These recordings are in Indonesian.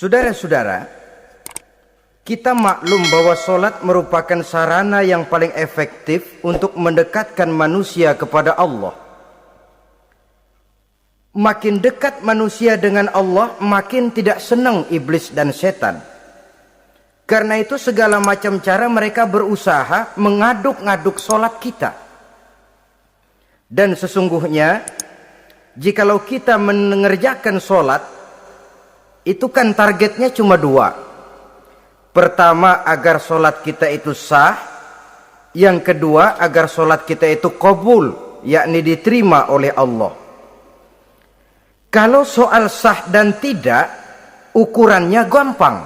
Saudara-saudara, kita maklum bahwa sholat merupakan sarana yang paling efektif untuk mendekatkan manusia kepada Allah. Makin dekat manusia dengan Allah, makin tidak senang iblis dan setan. Karena itu segala macam cara mereka berusaha mengaduk-ngaduk sholat kita. Dan sesungguhnya, jikalau kita mengerjakan sholat, itu kan targetnya cuma dua. Pertama, agar sholat kita itu sah. Yang kedua, agar sholat kita itu qabul, yakni diterima oleh Allah. Kalau soal sah dan tidak, ukurannya gampang.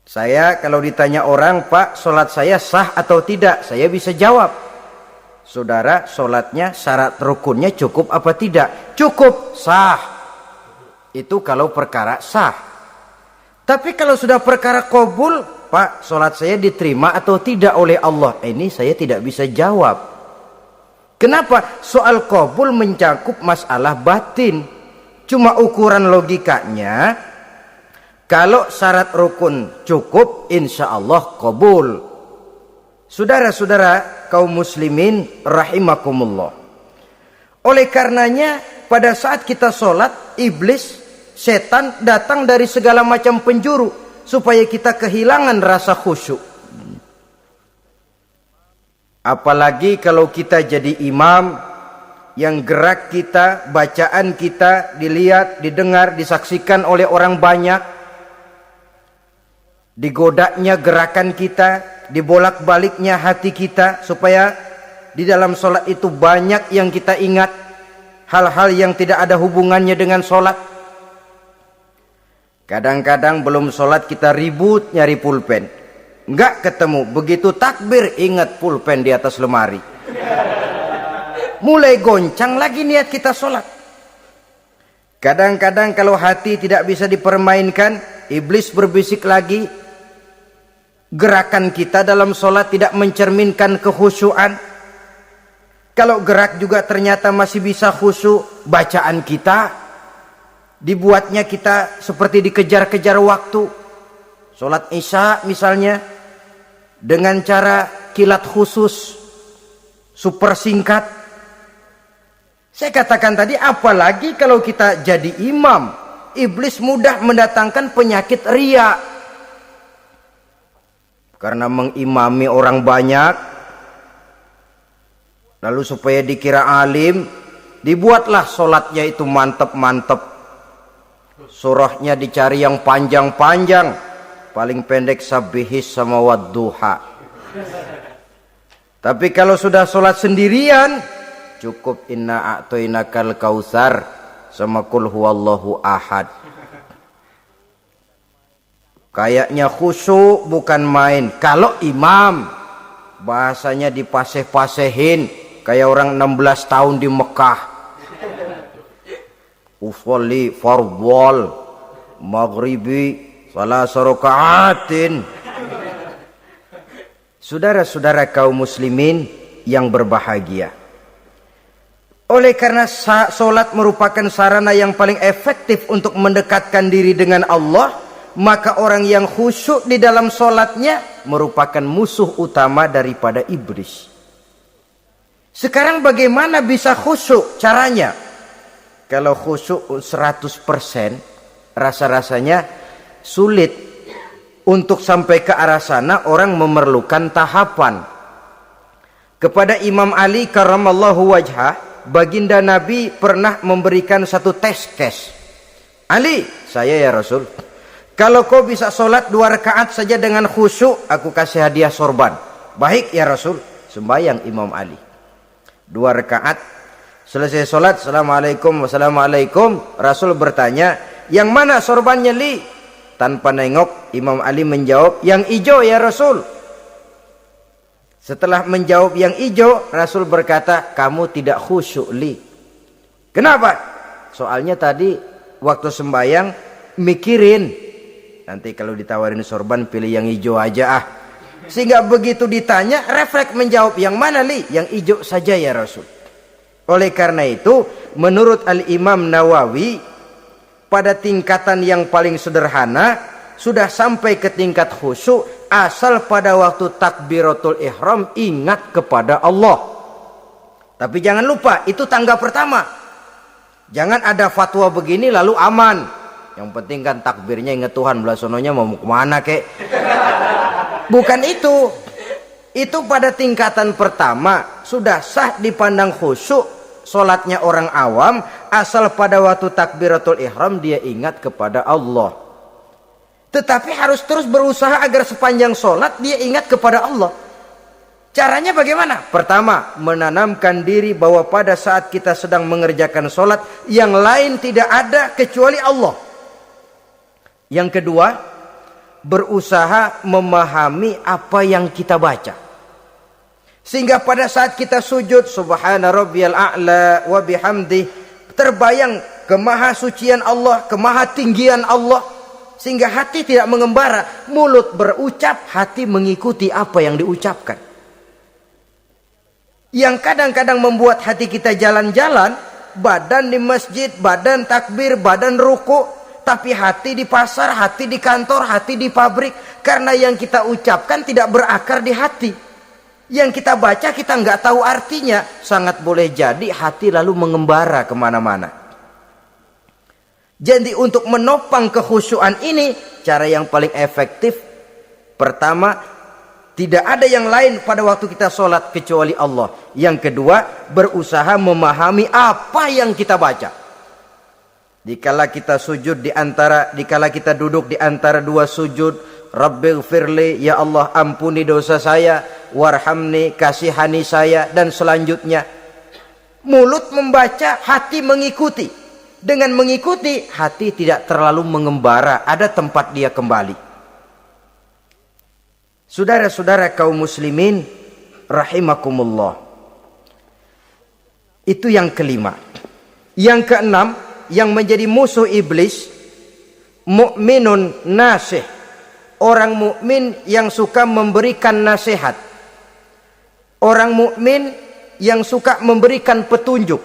Saya kalau ditanya orang, Pak, sholat saya sah atau tidak? Saya bisa jawab. Saudara, sholatnya syarat rukunnya cukup apa tidak? Cukup, sah. Itu kalau perkara sah. Tapi kalau sudah perkara qabul, Pak, sholat saya diterima atau tidak oleh Allah? Ini saya tidak bisa jawab. Kenapa? Soal qabul mencakup masalah batin. Cuma ukuran logikanya, kalau syarat rukun cukup, insya Allah qabul. Saudara-saudara kaum muslimin rahimakumullah. Oleh karenanya, pada saat kita sholat, iblis, setan datang dari segala macam penjuru supaya kita kehilangan rasa khusyuk. Apalagi kalau kita jadi imam yang gerak kita, bacaan kita dilihat, didengar, disaksikan oleh orang banyak. Digodanya gerakan kita, dibolak-baliknya hati kita, supaya di dalam sholat itu banyak yang kita ingat, hal-hal yang tidak ada hubungannya dengan sholat. Kadang-kadang belum sholat kita ribut nyari pulpen, nggak ketemu. Begitu takbir ingat pulpen di atas lemari. Mulai goncang lagi niat kita sholat. Kadang-kadang kalau hati tidak bisa dipermainkan, iblis berbisik lagi. Gerakan kita dalam sholat tidak mencerminkan kekhusyuan. Kalau gerak juga ternyata masih bisa khusyuk, bacaan kita dibuatnya kita seperti dikejar-kejar waktu. Sholat isya misalnya, dengan cara kilat khusus, super singkat. Saya katakan tadi, apalagi kalau kita jadi imam, iblis mudah mendatangkan penyakit riya. Karena mengimami orang banyak, lalu supaya dikira alim, dibuatlah sholatnya itu mantep-mantep. Surahnya dicari yang panjang-panjang, paling pendek sabihis sama wadduha. Tapi kalau sudah sholat sendirian, cukup inna a'toinakal kautsar sama kul huwallahu ahad. Kayaknya khusyuk bukan main. Kalau imam, bahasanya dipaseh-pasehin kayak orang 16 tahun di Mekah. Usolli fardhol maghribi salasa rakaatin. Saudara-saudara kaum muslimin yang berbahagia, oleh karena sholat merupakan sarana yang paling efektif untuk mendekatkan diri dengan Allah, maka orang yang khusyuk di dalam sholatnya merupakan musuh utama daripada iblis. Sekarang bagaimana bisa khusyuk caranya? Kalau khusyuk 100%, rasa-rasanya sulit. Untuk sampai ke arah sana orang memerlukan tahapan. Kepada Imam Ali karramallahu wajhah, baginda Nabi pernah memberikan satu tes case. Ali, saya ya Rasul, kalau kau bisa sholat 2 rakaat saja dengan khusyuk, aku kasih hadiah sorban. Baik ya Rasul. Sembahyang Imam Ali 2 rakaat, selesai sholat, assalamualaikum wassalamualaikum. Rasul bertanya, yang mana sorbannya Li? Tanpa nengok, Imam Ali menjawab, yang hijau ya Rasul. Setelah menjawab yang hijau, Rasul berkata, kamu tidak khusyuk Li. Kenapa? Soalnya tadi waktu sembahyang mikirin, nanti kalau ditawarin sorban pilih yang hijau aja ah. Sehingga begitu ditanya, refleks menjawab, yang mana Li? Yang hijau saja ya Rasul. Oleh karena itu, menurut Al-Imam Nawawi, pada tingkatan yang paling sederhana, sudah sampai ke tingkat khusyuk, asal pada waktu takbiratul ihram ingat kepada Allah. Tapi jangan lupa, itu tangga pertama. Jangan ada fatwa begini lalu aman. Yang penting kan takbirnya ingat Tuhan, belasononya mau kemana kek. Bukan itu. Itu pada tingkatan pertama sudah sah dipandang khusyuk solatnya orang awam, asal pada waktu takbiratul ihram dia ingat kepada Allah. Tetapi harus terus berusaha agar sepanjang solat dia ingat kepada Allah. Caranya bagaimana? Pertama, menanamkan diri bahwa pada saat kita sedang mengerjakan solat, yang lain tidak ada kecuali Allah. Yang kedua, berusaha memahami apa yang kita baca. Sehingga pada saat kita sujud, subhana rabbiyal a'la wa bihamdi, terbayang kemahasucian Allah, kemahatinggian Allah. Sehingga hati tidak mengembara, mulut berucap, hati mengikuti apa yang diucapkan. Yang kadang-kadang membuat hati kita jalan-jalan, badan di masjid, badan takbir, badan ruku, tapi hati di pasar, hati di kantor, hati di pabrik. Karena yang kita ucapkan tidak berakar di hati. Yang kita baca kita nggak tahu artinya. Sangat boleh jadi hati lalu mengembara kemana-mana. Jadi untuk menopang kekhusyuan ini, cara yang paling efektif, pertama, tidak ada yang lain pada waktu kita sholat kecuali Allah. Yang kedua, berusaha memahami apa yang kita baca. Dikala kita sujud dikala kita duduk di antara dua sujud, Rabbighfirli, ya Allah ampuni dosa saya, warhamni, kasihani saya, dan selanjutnya. Mulut membaca, hati mengikuti. Dengan mengikuti, hati tidak terlalu mengembara, ada tempat dia kembali. Saudara-saudara kaum muslimin rahimakumullah. Itu yang kelima. Yang keenam, yang menjadi musuh iblis, mukminun nasih. Orang mukmin yang suka memberikan nasihat. Orang mukmin yang suka memberikan petunjuk.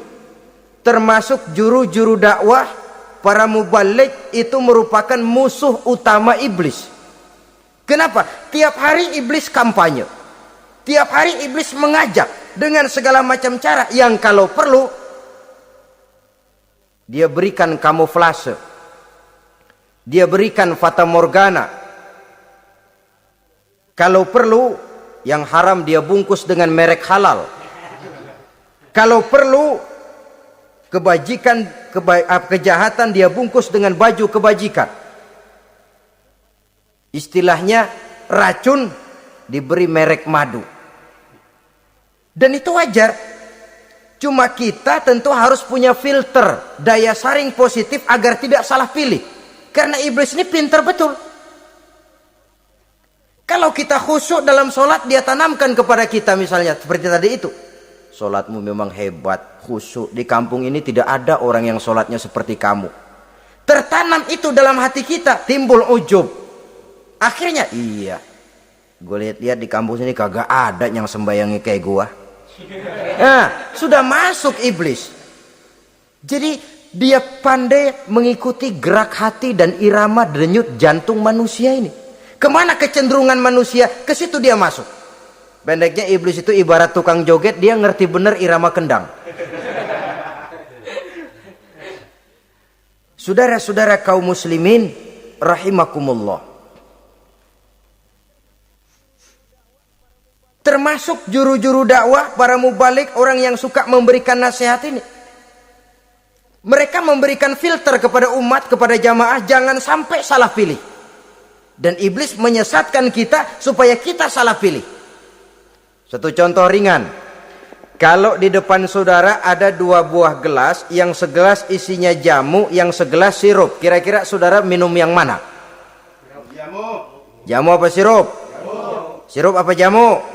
Termasuk juru-juru dakwah, para mubaligh itu merupakan musuh utama iblis. Kenapa? Tiap hari iblis kampanye. Tiap hari iblis mengajak dengan segala macam cara yang kalau perlu dia berikan kamuflase. Dia berikan fata morgana. Kalau perlu yang haram dia bungkus dengan merek halal. Kalau perlu kejahatan dia bungkus dengan baju kebajikan. Istilahnya racun diberi merek madu. Dan itu wajar. Cuma kita tentu harus punya filter, daya saring positif agar tidak salah pilih. Karena iblis ini pintar betul. Kalau kita khusyuk dalam sholat, dia tanamkan kepada kita misalnya seperti tadi itu. Sholatmu memang hebat, khusyuk. Di kampung ini tidak ada orang yang sholatnya seperti kamu. Tertanam itu dalam hati kita, timbul ujub. Akhirnya, iya, gue lihat-lihat di kampus ini kagak ada yang sembayangnya kayak gua. Nah, sudah masuk iblis. Jadi dia pandai mengikuti gerak hati dan irama denyut jantung manusia ini. Kemana kecenderungan manusia, ke situ dia masuk. Pendeknya iblis itu ibarat tukang joget, dia ngerti bener irama kendang. Saudara-saudara kaum muslimin rahimakumullah. Termasuk juru-juru dakwah, para mubaligh, orang yang suka memberikan nasihat ini. Mereka memberikan filter kepada umat, kepada jamaah, jangan sampai salah pilih. Dan iblis menyesatkan kita supaya kita salah pilih. Satu contoh ringan. Kalau di depan saudara ada dua buah gelas, yang segelas isinya jamu, yang segelas sirup. Kira-kira saudara minum yang mana? Jamu. Jamu apa sirup? Jamu. Sirup apa jamu? Jamu.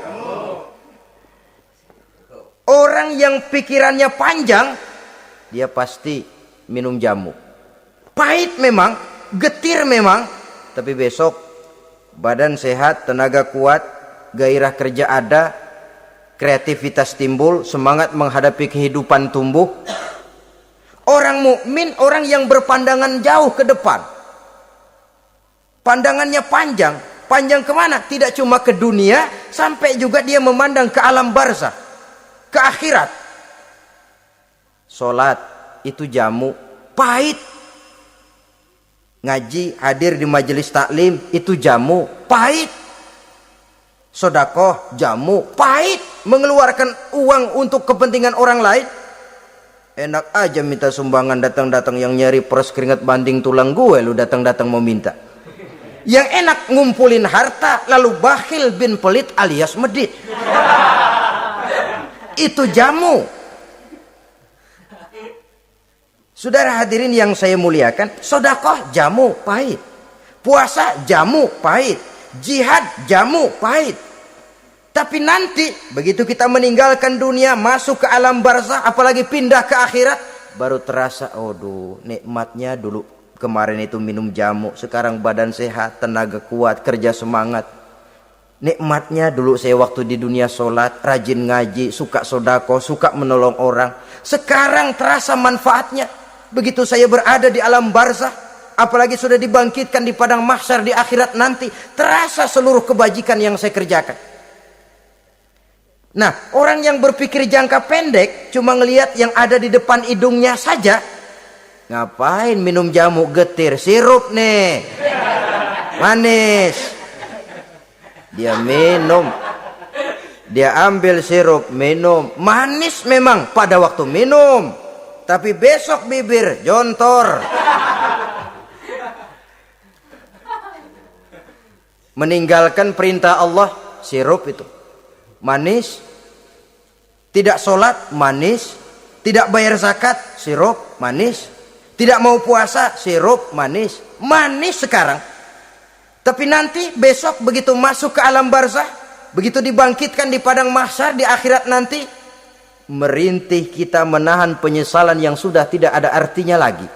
Orang yang pikirannya panjang, dia pasti minum jamu. Pahit memang, getir memang, tapi besok badan sehat, tenaga kuat, gairah kerja ada, kreativitas timbul, semangat menghadapi kehidupan tumbuh. Orang mukmin orang yang berpandangan jauh ke depan. Pandangannya panjang. Panjang kemana? Tidak cuma ke dunia, sampai juga dia memandang ke alam barzah, ke akhirat. Sholat itu jamu, pahit. Ngaji, hadir di majelis taklim itu jamu, pahit. Sedekah jamu, pahit. Mengeluarkan uang untuk kepentingan orang lain, enak aja minta sumbangan, datang-datang yang nyari peres keringat banding tulang gue, lu datang-datang mau minta. Yang enak ngumpulin harta lalu bakhil bin pelit alias medit. Itu jamu. Saudara hadirin yang saya muliakan, sedekah jamu pahit, puasa jamu pahit, jihad jamu pahit. Tapi nanti begitu kita meninggalkan dunia, masuk ke alam barzah, apalagi pindah ke akhirat, baru terasa, aduh nikmatnya dulu kemarin itu minum jamu, sekarang badan sehat, tenaga kuat, kerja semangat. Nikmatnya dulu saya waktu di dunia sholat, rajin ngaji, suka sodako, suka menolong orang. Sekarang terasa manfaatnya. Begitu saya berada di alam barzah, apalagi sudah dibangkitkan di padang mahsyar di akhirat nanti, terasa seluruh kebajikan yang saya kerjakan. Nah, orang yang berpikir jangka pendek, cuma ngelihat yang ada di depan hidungnya saja. Ngapain minum jamu getir, sirup nih, manis. Dia minum, dia ambil sirup, minum, manis memang pada waktu minum, tapi besok bibir jontor. Meninggalkan perintah Allah, sirup itu manis. Tidak sholat, manis. Tidak bayar zakat, sirup, manis. Tidak mau puasa, sirup, manis. Manis sekarang. Tapi nanti besok begitu masuk ke alam barzah, begitu dibangkitkan di padang mahsyar di akhirat nanti, merintih kita menahan penyesalan yang sudah tidak ada artinya lagi.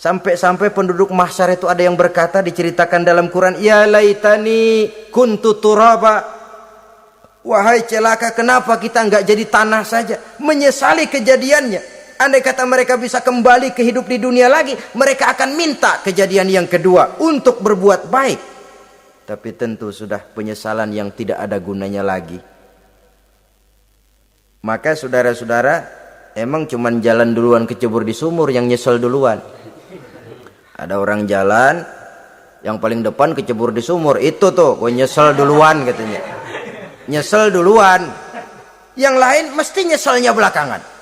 Sampai-sampai penduduk mahsyar itu ada yang berkata, diceritakan dalam Quran, ya laitani kuntu turaba. Wahai celaka, kenapa kita nggak jadi tanah saja? Menyesali kejadiannya. Andai kata mereka bisa kembali ke hidup di dunia lagi, mereka akan minta kejadian yang kedua untuk berbuat baik. Tapi tentu sudah penyesalan yang tidak ada gunanya lagi. Maka saudara-saudara, emang cuman jalan duluan kecebur di sumur yang nyesel duluan. Ada orang jalan, yang paling depan kecebur di sumur, itu tuh gue nyesel duluan katanya. Nyesel duluan, yang lain mesti nyeselnya belakangan.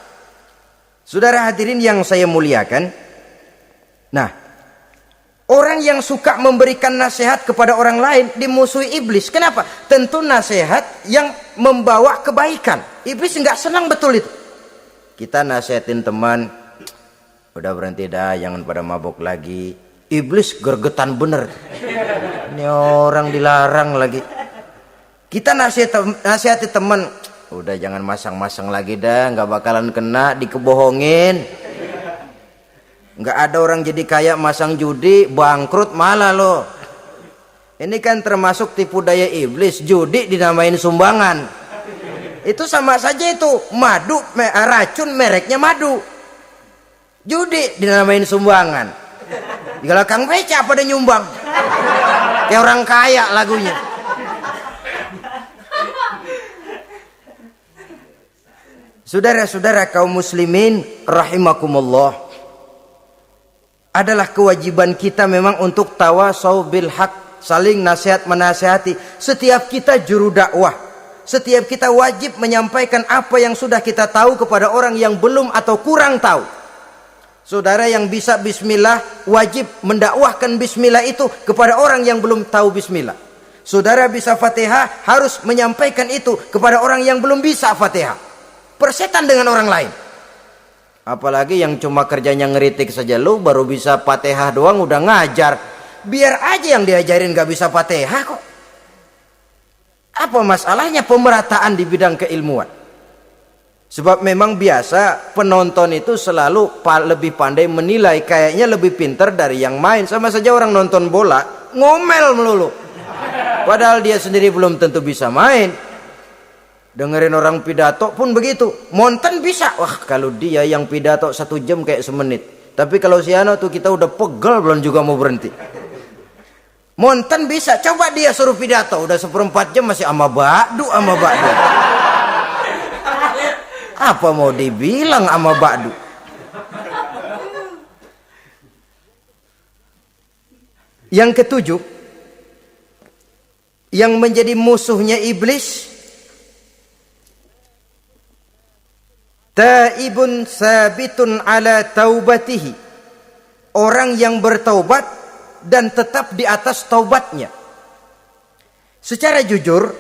Saudara hadirin yang saya muliakan, nah, orang yang suka memberikan nasihat kepada orang lain dimusuhi iblis. Kenapa? Tentu nasihat yang membawa kebaikan. Iblis nggak senang betul itu. Kita nasihatin teman, udah berhenti dah, jangan pada mabok lagi. Iblis gergetan bener. Ini orang dilarang lagi. Kita nasihati teman, udah jangan masang-masang lagi dah, nggak bakalan kena, dikebohongin. Nggak ada orang jadi kaya masang judi, bangkrut malah loh. Ini kan termasuk tipu daya iblis, judi dinamain sumbangan. Itu sama saja itu, madu, racun mereknya madu. Judi dinamain sumbangan. Di belakang beca pada nyumbang. Kayak orang kaya lagunya. Saudara-saudara kaum muslimin rahimakumullah, adalah kewajiban kita memang untuk tawasau bil haq, saling nasihat menasihati. Setiap kita juru dakwah, setiap kita wajib menyampaikan apa yang sudah kita tahu kepada orang yang belum atau kurang tahu. Saudara yang bisa bismillah wajib mendakwahkan bismillah itu kepada orang yang belum tahu bismillah. Saudara bisa Fatihah harus menyampaikan itu kepada orang yang belum bisa Fatihah. Persetan dengan orang lain. Apalagi yang cuma kerjanya ngeritik saja, lu baru bisa Fatihah doang udah ngajar. Biar aja yang diajarin gak bisa Fatihah kok. Apa masalahnya pemerataan di bidang keilmuan? Sebab memang biasa penonton itu selalu lebih pandai menilai, kayaknya lebih pintar dari yang main. Sama saja orang nonton bola ngomel melulu, padahal dia sendiri belum tentu bisa main. Dengerin orang pidato pun begitu. Monten bisa. Wah, kalau dia yang pidato 1 jam kayak semenit. Tapi kalau si Ano tuh kita udah pegel belum juga mau berhenti. Monten bisa. Coba dia suruh pidato. Udah 1/4 jam masih ama ba'du. Apa mau dibilang ama ba'du? Yang ketujuh, yang menjadi musuhnya iblis, taibun sabitun ala taubatihi, orang yang bertaubat dan tetap di atas taubatnya. Secara jujur,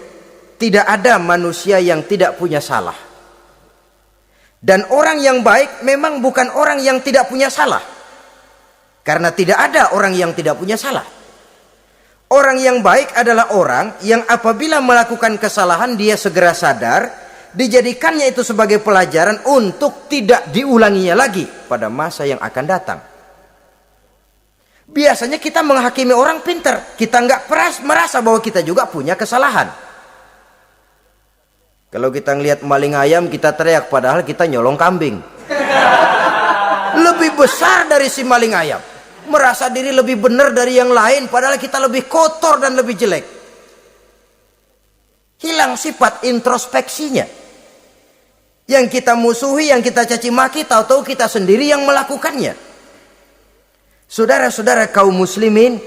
tidak ada manusia yang tidak punya salah. Dan orang yang baik memang bukan orang yang tidak punya salah. Karena tidak ada orang yang tidak punya salah. Orang yang baik adalah orang yang apabila melakukan kesalahan dia segera sadar, dijadikannya itu sebagai pelajaran untuk tidak diulanginya lagi pada masa yang akan datang. Biasanya kita menghakimi orang pintar, kita nggak merasa bahwa kita juga punya kesalahan. Kalau kita ngelihat maling ayam kita teriak, padahal kita nyolong kambing. Lebih besar dari si maling ayam, merasa diri lebih benar dari yang lain, padahal kita lebih kotor dan lebih jelek. Hilang sifat introspeksinya. Yang kita musuhi, yang kita caci maki, tahu-tahu kita sendiri yang melakukannya. Saudara-saudara kaum muslimin,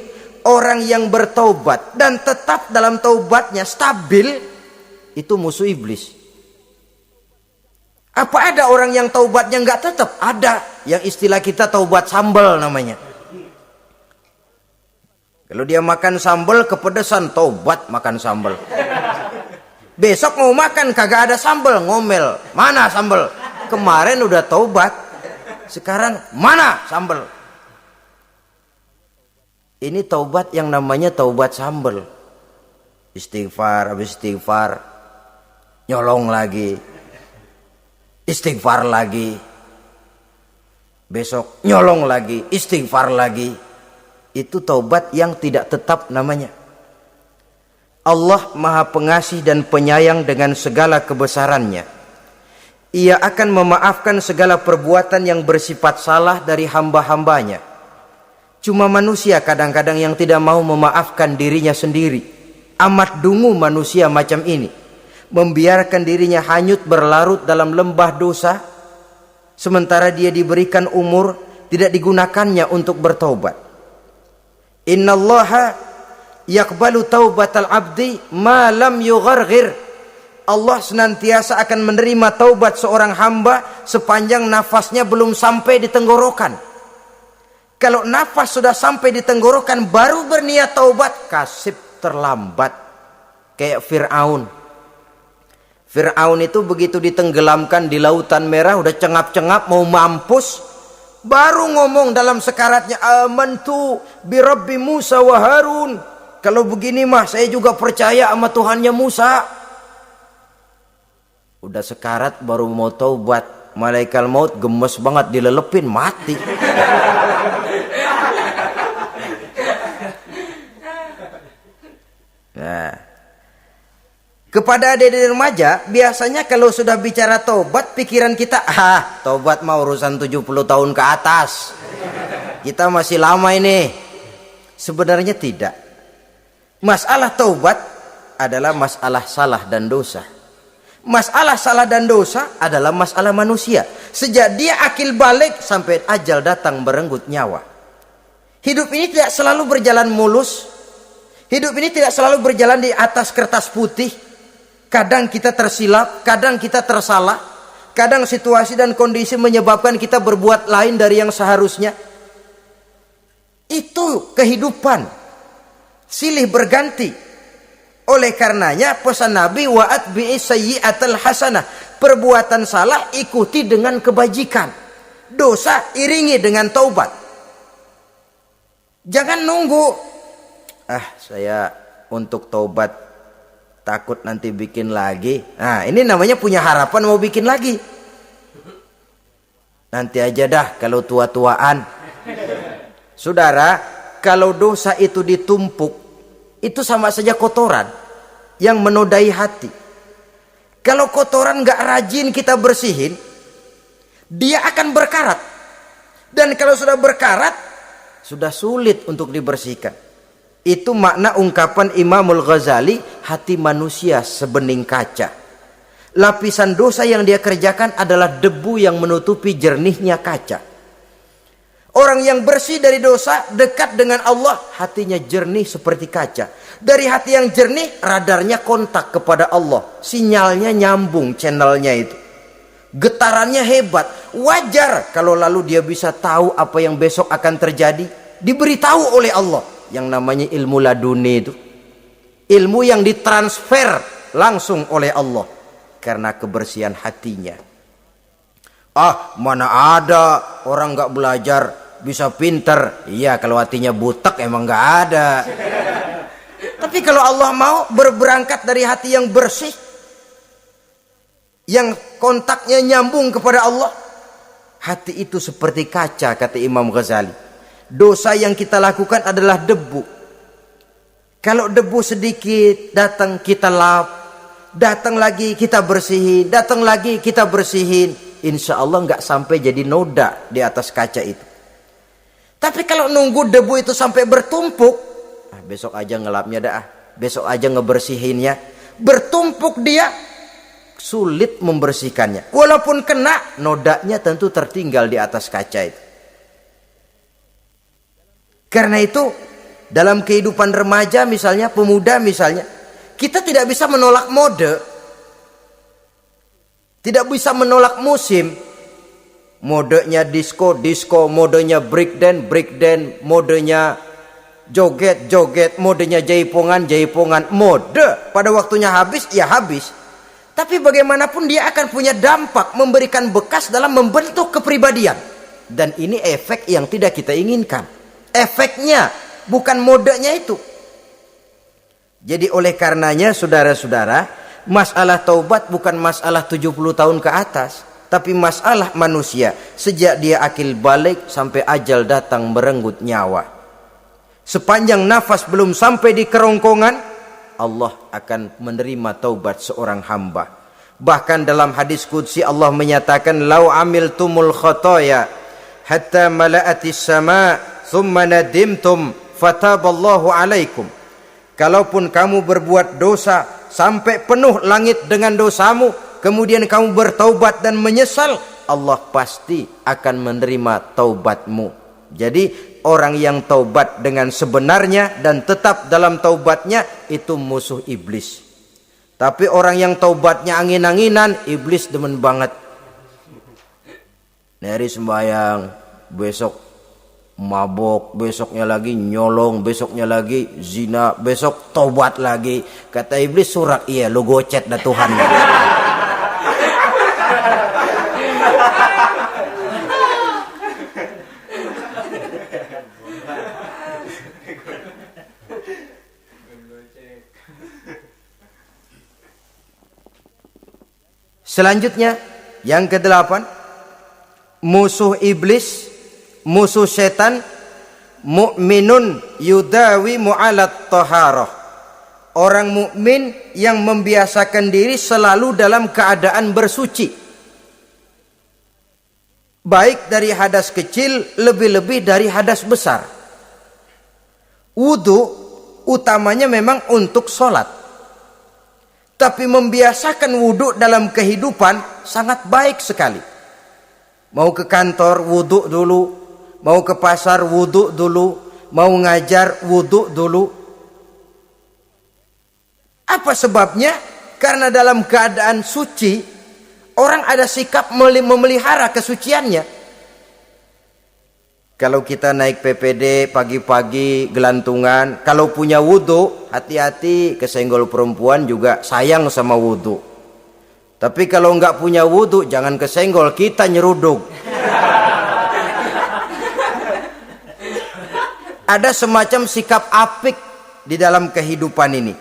orang yang bertaubat dan tetap dalam taubatnya stabil, itu musuh iblis. Apa ada orang yang taubatnya nggak tetap? Ada. Yang istilah kita taubat sambal namanya. Kalau dia makan sambal kepedesan, taubat makan sambal. Besok mau makan kagak ada sambal, ngomel. Mana sambal? Kemarin udah taubat, sekarang mana sambal? Ini taubat yang namanya taubat sambal. Istighfar, habis istighfar nyolong lagi, istighfar lagi, besok nyolong lagi, istighfar lagi. Itu taubat yang tidak tetap namanya. Allah Maha Pengasih dan Penyayang dengan segala kebesarannya. Ia akan memaafkan segala perbuatan yang bersifat salah dari hamba-hambanya. Cuma manusia kadang-kadang yang tidak mau memaafkan dirinya sendiri. Amat dungu manusia macam ini, membiarkan dirinya hanyut berlarut dalam lembah dosa, sementara dia diberikan umur tidak digunakannya untuk bertaubat. Innallaha yaqbalu taubatal abdi ma lam yugharghir. Allah senantiasa akan menerima taubat seorang hamba sepanjang nafasnya belum sampai di tenggorokan. Kalau nafas sudah sampai di tenggorokan baru berniat taubat, kasib terlambat. Kayak Fir'aun. Fir'aun itu begitu ditenggelamkan di lautan merah, udah cengap-cengap mau mampus, baru ngomong dalam sekaratnya, amantu bi Rabbi Musa wa Harun. Kalau begini mah saya juga percaya sama Tuhannya Musa. Udah sekarat baru mau taubat, malaikat maut gemes banget, dilelepin, mati. Nah, kepada adik-adik remaja, biasanya kalau sudah bicara taubat, pikiran kita, taubat mah urusan 70 tahun ke atas. Kita masih lama ini. Sebenarnya tidak. Masalah taubat adalah masalah salah dan dosa. Masalah salah dan dosa adalah masalah manusia. Sejak dia akil balik sampai ajal datang merenggut nyawa. Hidup ini tidak selalu berjalan mulus. Hidup ini tidak selalu berjalan di atas kertas putih. Kadang kita tersilap, kadang kita tersalah. Kadang situasi dan kondisi menyebabkan kita berbuat lain dari yang seharusnya. Itu kehidupan. Silih berganti. Oleh karenanya pesan Nabi, wa'at bi'is sayyi'atal hasanah. Perbuatan salah ikuti dengan kebajikan. Dosa iringi dengan taubat. Jangan nunggu, saya untuk taubat takut nanti bikin lagi. Nah, ini namanya punya harapan mau bikin lagi. Nanti aja dah kalau tua-tuaan. Saudara, kalau dosa itu ditumpuk, itu sama saja kotoran yang menodai hati. Kalau kotoran nggak rajin kita bersihin, dia akan berkarat. Dan kalau sudah berkarat, sudah sulit untuk dibersihkan. Itu makna ungkapan Imamul Ghazali, hati manusia sebening kaca. Lapisan dosa yang dia kerjakan adalah debu yang menutupi jernihnya kaca. Orang yang bersih dari dosa, dekat dengan Allah, hatinya jernih seperti kaca. Dari hati yang jernih, radarnya kontak kepada Allah. Sinyalnya nyambung channelnya itu. Getarannya hebat. Wajar kalau lalu dia bisa tahu apa yang besok akan terjadi. Diberitahu oleh Allah. Yang namanya ilmu laduni itu. Ilmu yang ditransfer langsung oleh Allah. Karena kebersihan hatinya. Mana ada orang gak belajar bisa pinter. Iya, kalau hatinya butek emang gak ada. Tapi kalau Allah mau berberangkat dari hati yang bersih, yang kontaknya nyambung kepada Allah, hati itu seperti kaca, kata Imam Ghazali. Dosa yang kita lakukan adalah debu. Kalau debu sedikit datang kita lap, datang lagi kita bersihin, datang lagi kita bersihin, insya Allah nggak sampai jadi noda di atas kaca itu. Tapi kalau nunggu debu itu sampai bertumpuk, besok aja ngelapnya dah, besok aja ngebersihinnya, bertumpuk dia, sulit membersihkannya. Walaupun kena, nodanya tentu tertinggal di atas kaca itu. Karena itu dalam kehidupan remaja misalnya, pemuda misalnya, kita tidak bisa menolak mode, tidak bisa menolak musim. Modenya disco, modenya breakdance, modenya joget, modenya jaipongan. Mode pada waktunya habis, ya habis. Tapi bagaimanapun dia akan punya dampak, memberikan bekas dalam membentuk kepribadian. Dan ini efek yang tidak kita inginkan. Efeknya, bukan modenya itu. Jadi oleh karenanya saudara-saudara, masalah taubat bukan masalah 70 tahun ke atas. Tapi masalah manusia sejak dia akil balik sampai ajal datang merenggut nyawa. Sepanjang nafas belum sampai di kerongkongan, Allah akan menerima taubat seorang hamba. Bahkan dalam hadis qudsi Allah menyatakan, "Lau amiltumul khotoya hatta mala'atis sama thumma nadimtum fataballahu alaikum." Kalaupun kamu berbuat dosa sampai penuh langit dengan dosamu, kemudian kamu bertaubat dan menyesal, Allah pasti akan menerima taubatmu. Jadi orang yang taubat dengan sebenarnya dan tetap dalam taubatnya itu musuh iblis. Tapi orang yang taubatnya angin-anginan, iblis demen banget. Hari sembahyang, besok mabok, besoknya lagi nyolong, besoknya lagi zina, besok taubat lagi. Kata iblis, surak, iya lu gocet dah Tuhan. Selanjutnya yang ke-8, musuh iblis, musuh setan, mukminun yudawi mu'alat taharah. Orang mukmin yang membiasakan diri selalu dalam keadaan bersuci. Baik dari hadas kecil, lebih-lebih dari hadas besar. Wudu utamanya memang untuk sholat. Tapi membiasakan wudhu dalam kehidupan sangat baik sekali. Mau ke kantor wudhu dulu, mau ke pasar wudhu dulu, mau ngajar wudhu dulu. Apa sebabnya? Karena dalam keadaan suci, orang ada sikap memelihara kesuciannya. Kalau kita naik PPD pagi-pagi gelantungan, kalau punya wudhu, hati-hati kesenggol perempuan juga sayang sama wudhu. Tapi kalau nggak punya wudhu, jangan kesenggol, kita nyeruduk. Ada semacam sikap apik di dalam kehidupan ini.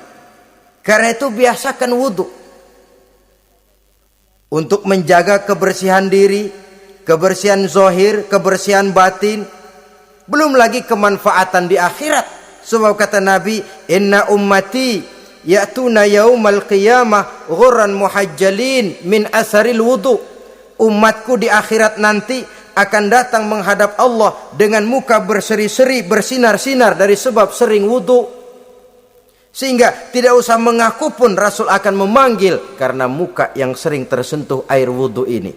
Karena itu biasakan wudhu. Untuk menjaga kebersihan diri, kebersihan zohir, kebersihan batin, belum lagi kemanfaatan di akhirat. Sebab kata Nabi, inna ummati ya'tuna yaumal qiyamah ghurran muhajjalin min asaril wudu. Umatku di akhirat nanti akan datang menghadap Allah dengan muka berseri-seri, bersinar-sinar dari sebab sering wudu. Sehingga tidak usah mengaku pun Rasul akan memanggil karena muka yang sering tersentuh air wudu ini.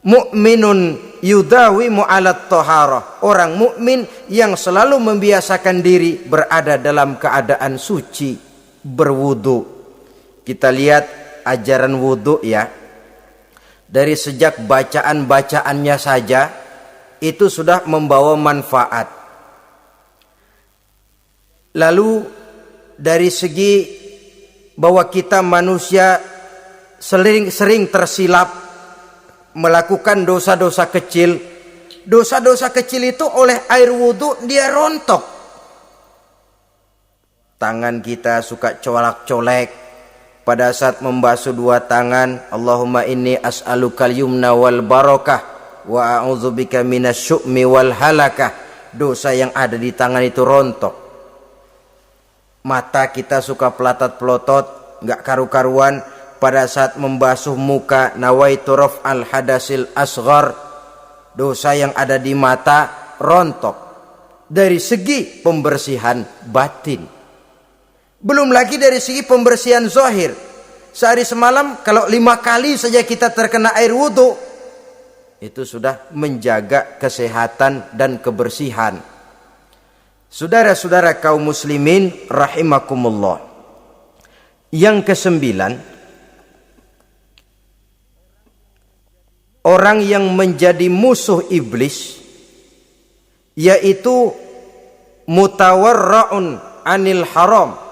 Mu'minun yudawimu alat toharah. Orang mukmin yang selalu membiasakan diri berada dalam keadaan suci, berwudu. Kita lihat ajaran wudu ya. Dari sejak bacaan-bacaannya saja itu sudah membawa manfaat. Lalu dari segi bahwa kita manusia sering tersilap melakukan dosa-dosa kecil. Dosa-dosa kecil itu oleh air wudhu dia rontok. Tangan kita suka colak-colek. Pada saat membasuh dua tangan, Allahumma inni as'alukal yumna wal barakah wa a'udzubika minasyu'mi wal halakah. Dosa yang ada di tangan itu rontok. Mata kita suka pelatat-pelotot, nggak karu-karuan. Pada saat membasuh muka, nawaitu raf'al hadasil asghar. Dosa yang ada di mata rontok. Dari segi pembersihan batin. Belum lagi dari segi pembersihan zahir. Sehari semalam kalau 5 kali saja kita terkena air wudhu, itu sudah menjaga kesehatan dan kebersihan. Saudara-saudara kaum muslimin rahimakumullah. Yang kesembilan, orang yang menjadi musuh iblis yaitu mutawarra'un anil haram.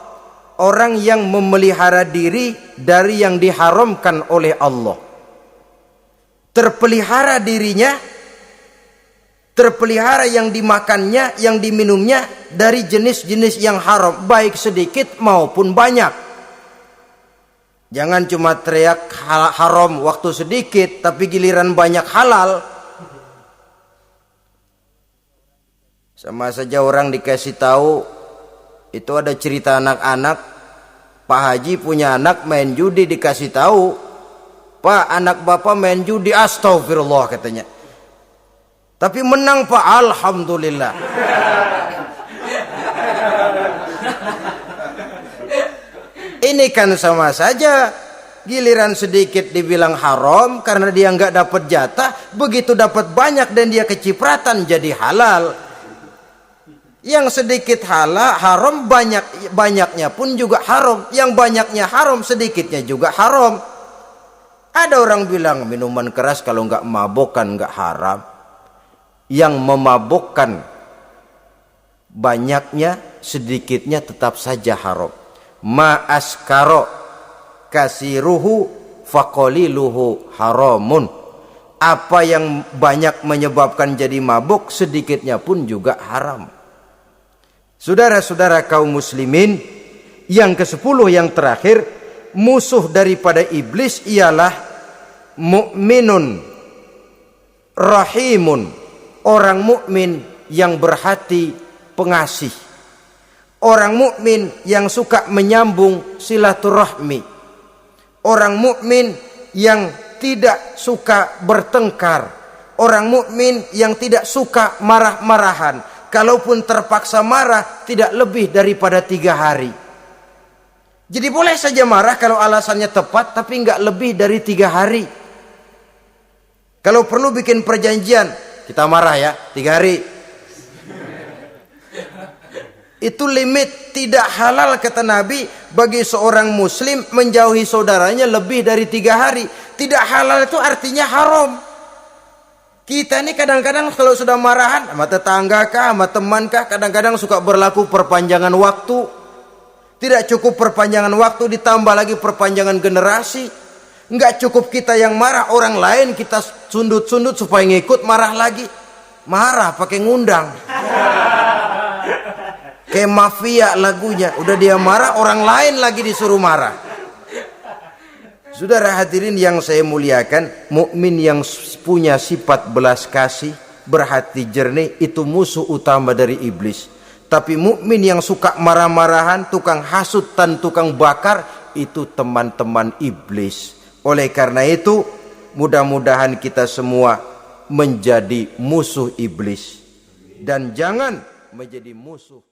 Orang yang memelihara diri dari yang diharamkan oleh Allah. Terpelihara dirinya, terpelihara yang dimakannya, yang diminumnya dari jenis-jenis yang haram, baik sedikit maupun banyak. Jangan cuma teriak haram waktu sedikit, tapi giliran banyak halal. Sama saja orang dikasih tahu, itu ada cerita anak-anak, Pak Haji punya anak main judi, dikasih tahu, Pak, anak bapak main judi, astagfirullah katanya. Tapi menang Pak, alhamdulillah. Ini kan sama saja, giliran sedikit dibilang haram karena dia nggak dapat jatah, begitu dapat banyak dan dia kecipratan jadi halal. Yang sedikit haram, banyaknya pun juga haram. Yang banyaknya haram, sedikitnya juga haram. Ada orang bilang minuman keras kalau nggak mabokkan nggak haram. Yang memabokkan banyaknya, sedikitnya tetap saja haram. Ma askaro kasiruhu faqaliluhu haramun. Apa yang banyak menyebabkan jadi mabuk, sedikitnya pun juga haram. Saudara-saudara kaum muslimin, yang ke-10 yang terakhir, musuh daripada iblis ialah mukminun rahimun, orang mukmin yang berhati pengasih, orang mukmin yang suka menyambung silaturahmi, orang mukmin yang tidak suka bertengkar, orang mukmin yang tidak suka marah-marahan. Kalaupun terpaksa marah, tidak lebih daripada 3 hari. Jadi boleh saja marah kalau alasannya tepat, tapi nggak lebih dari 3 hari. Kalau perlu bikin perjanjian, kita marah ya 3 hari. Itu limit. Tidak halal kata Nabi bagi seorang muslim menjauhi saudaranya lebih dari 3 hari. Tidak halal itu artinya haram. Kita ini kadang-kadang kalau sudah marahan sama tetangga kah, sama teman kah, kadang-kadang suka berlaku perpanjangan waktu. Tidak cukup perpanjangan waktu, ditambah lagi perpanjangan generasi. Enggak cukup kita yang marah, orang lain kita sundut-sundut supaya ngikut marah lagi. Marah pakai ngundang. Kayak mafia lagunya, udah dia marah, orang lain lagi disuruh marah. Saudara hadirin yang saya muliakan, mukmin yang punya sifat belas kasih, berhati jernih, itu musuh utama dari iblis. Tapi mukmin yang suka marah-marahan, tukang hasut dan tukang bakar, itu teman-teman iblis. Oleh karena itu, mudah-mudahan kita semua menjadi musuh iblis dan jangan menjadi musuh